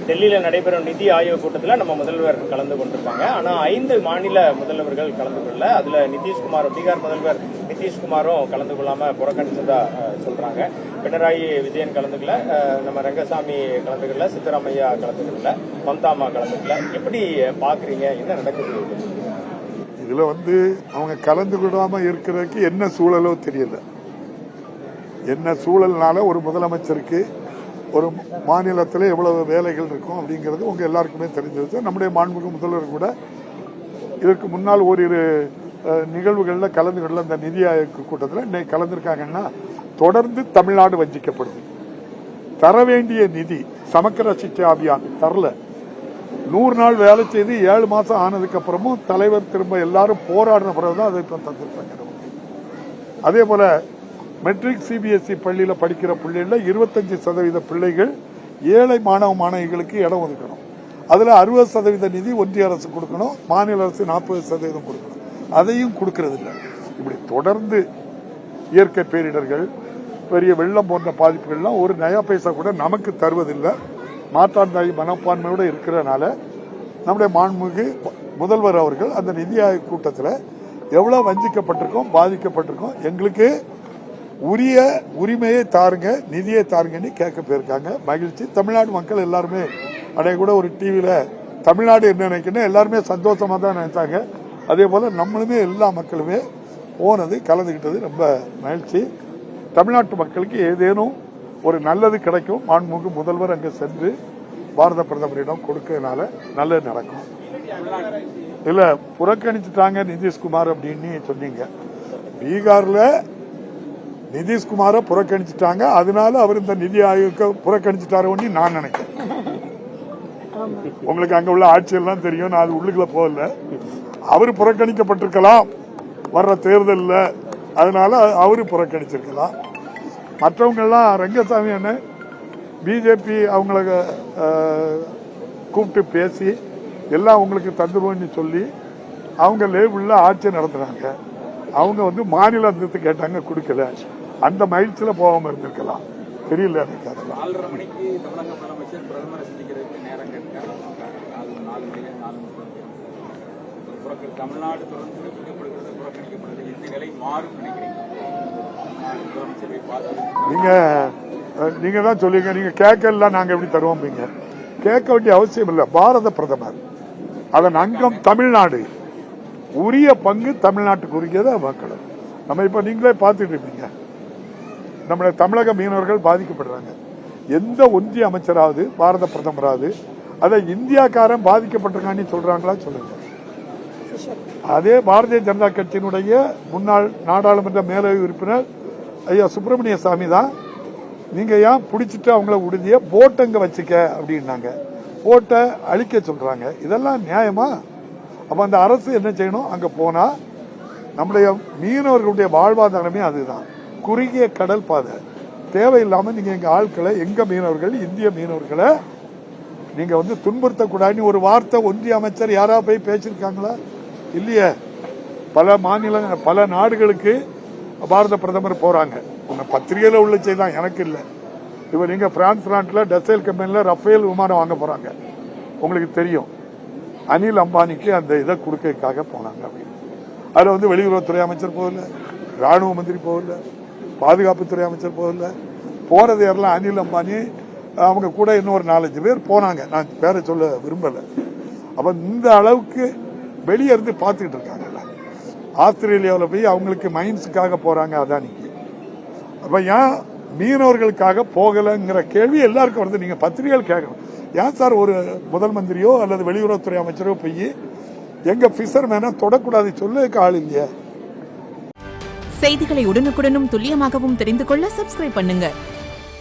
டெல்லியில் நடைபெறும் நிதி ஆயோக் கூட்டத்தில் நம்ம முதல்வர் கலந்து கொண்டிருக்காங்க. ஆனால் 5 மாநில முதல்வர்கள் கலந்து கொள்ள, அதுல நிதிஷ்குமார், பீகார் முதல்வர் நிதிஷ்குமாரும் கலந்து கொள்ளாம புறக்கணிச்சதா சொல்றாங்க. பினராயி விஜயன் கலந்துக்கல, நம்ம ரங்கசாமி கலந்துக்கல, சித்தராமையா கலந்துக்கல, மம்தாமா கலந்துக்கல. எப்படி பாக்குறீங்க? என்ன நடக்குது? இதுல அவங்க கலந்து கொள்ளாம இருக்கிறதுக்கு என்ன சூழலோ தெரியல. என்ன சூழல்னால ஒரு முதலமைச்சருக்கு ஒரு மாநிலத்தில் எவ்வளவு வேலைகள் இருக்கும் அப்படிங்கிறது உங்க எல்லாருக்குமே தெரிஞ்சது. நம்முடைய மாண்புமிகு முதல்வர் கூட இதற்கு முன்னால் ஓரிரு நிகழ்வுகளில் கலந்து கொள்ள அந்த நிதி ஆயோக் கூட்டத்தில் இன்னைக்கு கலந்துருக்காங்கன்னா, தொடர்ந்து தமிழ்நாடு வஞ்சிக்கப்படுது. தர வேண்டிய நிதி சமக்கர சிக்ஷா அபியான் தரல. 100 நாள் வேலை செய்து 7 மாசம் ஆனதுக்கு அப்புறமும் தலைவர் திரும்ப எல்லாரும் போராடின பிறகுதான் அதை இப்ப தந்திருக்காங்க. அதே போல மெட்ரிக் சிபிஎஸ்இ பள்ளியில படிக்கிற பிள்ளைகள 25% பிள்ளைகள் ஏழை மாணவ மாணவிகளுக்கு இடம் ஒதுக்கணும். அதுல 60% நிதி ஒன்றிய அரசு கொடுக்கணும், மாநில அரசு 40% கொடுக்கணும். அதையும் கொடுக்கறது இல்லை. இப்படி தொடர்ந்து இயற்கை பேரிடர்கள், பெரிய வெள்ளம் போன்ற பாதிப்புகள்லாம் ஒரு நயா பைசா கூட நமக்கு தருவதில்லை. மாற்றாந்தாய் மனப்பான்மையோடு இருக்கிறதுனால நம்முடைய மாண்புமிகு முதல்வர் அவர்கள் அந்த நிதி ஆயோக் கூட்டத்தில் எவ்வளவு வஞ்சிக்கப்பட்டிருக்கோம், பாதிக்கப்பட்டிருக்கோம், எங்களுக்கு உரிய உரிமையை தாருங்க, நிதியை தாருங்கன்னு கேட்க போயிருக்காங்க. மகிழ்ச்சி. தமிழ்நாடு மக்கள் எல்லாருமே அடைய கூட ஒரு டிவியில தமிழ்நாடு என்ன நினைக்கணும், எல்லாருமே சந்தோஷமா தான் நினைச்சாங்க. அதே போல நம்மளுமே எல்லா மக்களுமே போனது, கலந்துகிட்டது ரொம்ப மகிழ்ச்சி. தமிழ்நாட்டு மக்களுக்கு ஏதேனும் ஒரு நல்லது கிடைக்கும். மாண்புமிகு முதல்வர் அங்க சென்று பாரத பிரதமரிடம் கொடுக்கறதுனால நல்லது நடக்கும். இல்ல புறக்கணிச்சுட்டாங்க நிதிஷ்குமார் அப்படின்னு சொன்னீங்க. பீகார்ல நிதிஷ்குமார புறக்கணிச்சுட்டாங்க, அதனால அவர் இந்த நிதி ஆயோக புறக்கணிச்சுட்டாரு நான் நினைக்கிறேன். உங்களுக்கு அங்க உள்ள ஆட்சியெல்லாம் தெரியும், நான் அது உள்ளுக்குள்ள போகல. அவர் புறக்கணிக்கப்பட்டிருக்கலாம் வர்ற தேர்தலில், அதனால அவரு புறக்கணிச்சிருக்கலாம். மற்றவங்க எல்லாம் ரங்கசாமி என்ன பிஜேபி அவங்கள கூப்பிட்டு பேசி எல்லாம் உங்களுக்கு தந்துருவோம்னு சொல்லி அவங்க லேபிள்ல ஆட்சி நடத்துறாங்க. அவங்க மாநில அந்தஸ்து கேட்டாங்க, கொடுக்கல. அந்த மகிழ்ச்சியில போகாம இருந்திருக்கலாம். தெரியல எனக்கு. அதெல்லாம் 4:30 மணிக்கு தமிழக முதலமைச்சர் பிரதமரை சந்திக்கிறதுக்கு நேரம் கேட்டாங்க. 4 மணி 4:30 தமிழ்நாடு தொடர்ந்து புறக்கணிக்கப்படுகிறது, புறக்கணிக்கப்படுகிறது. இந்த நிலை மாறும் நினைக்கிறீங்க? நீங்க தான் சொல்லுங்க. நீங்க கேட்கல, நாங்க எப்படி தருவோம்? கேட்க வேண்டிய அவசியம் இல்லை. பாரத பிரதமர், அதன் அங்கம் தமிழ்நாடு, உரிய பங்கு தமிழ்நாட்டுக்கு உரியதை மக்கள். நம்ம இப்ப நீங்களே பார்த்துட்டு இருப்பீங்க, நம்முடைய தமிழக மீனவர்கள் பாதிக்கப்படுறாங்க. எந்த ஒன்றிய அமைச்சராவது, பாரத பிரதமராவது அதை இந்தியாக்காரன் பாதிக்கப்பட்டிருக்கான்னு சொல்றாங்களா? சொல்லுங்க. அதே பாரதிய ஜனதா கட்சியினுடைய முன்னாள் நாடாளுமன்ற மேலவை உறுப்பினர் ஐயா சுப்பிரமணிய சாமி தான், நீங்க ஏன் பிடிச்சிட்டு அவங்கள உறுதிய போட்டங்க வச்சுக்க அப்படின்னாங்க. போட்டை அழிக்க சொல்றாங்க. இதெல்லாம் நியாயமா? அப்ப அந்த அரசு என்ன செய்யணும்? அங்க போனா நம்முடைய மீனவர்களுடைய வாழ்வாதாரமே அதுதான். குறுகிய கடல் பாதை தேவையில்லாம நீங்க எங்க ஆட்களை, எங்க மீனவர்கள், இந்திய மீனவர்களை நீங்க துன்புறுத்தக்கூடாதுன்னு ஒரு வார்த்தை ஒன்றிய அமைச்சர் யாராவது போய் பேசிருக்காங்களா? இல்லையே. பல மாநில, பல நாடுகளுக்கு பாரத பிரதமர் போறாங்க. பத்திரிகையில உள்ள செய்தி எனக்கு இல்ல. இப்ப நீங்க பிரான்ஸ் நாட்டுல டெசைல் கம்பெனில ரஃபேல் விமானம் வாங்க போறாங்க. உங்களுக்கு தெரியும், அனில் அம்பானிக்கு அந்த இதை கொடுக்கறதுக்காக போனாங்க. அப்படின்னு அதுல வெளியுறவுத்துறை அமைச்சர் போகல, ராணுவ மந்திரி போகல, பாதுகாப்புத்துறை அமைச்சர் போகல. போறது யாரெல்லாம்? அனில் அம்பானி, அவங்க கூட இன்னும் ஒரு 4-5 பேர் போனாங்க. நான் பேரை சொல்ல விரும்பல. அப்ப இந்த அளவுக்கு வெளியே இருந்து பார்த்துக்கிட்டு இருக்காங்கல்ல. ஆஸ்திரேலியாவில் போய் அவங்களுக்கு மைன்ஸுக்காக போறாங்க அதானிக்கு. அப்ப ஏன் மீனவர்களுக்காக போகலங்கிற கேள்வி எல்லாருக்கும் நீங்க பத்திரிகைகள் கேட்கணும். ஏன் சார் ஒரு முதல் மந்திரியோ அல்லது வெளியுறவுத்துறை அமைச்சரோ போய் எங்க பிஷர்மேனை தொடக்கூடாது சொல்லுக்கு ஆள் இல்லையா? செய்திகளை உடனுக்குடனும் துல்லியமாகவும் தெரிந்து கொள்ள சப்ஸ்கிரைப் பண்ணுங்க.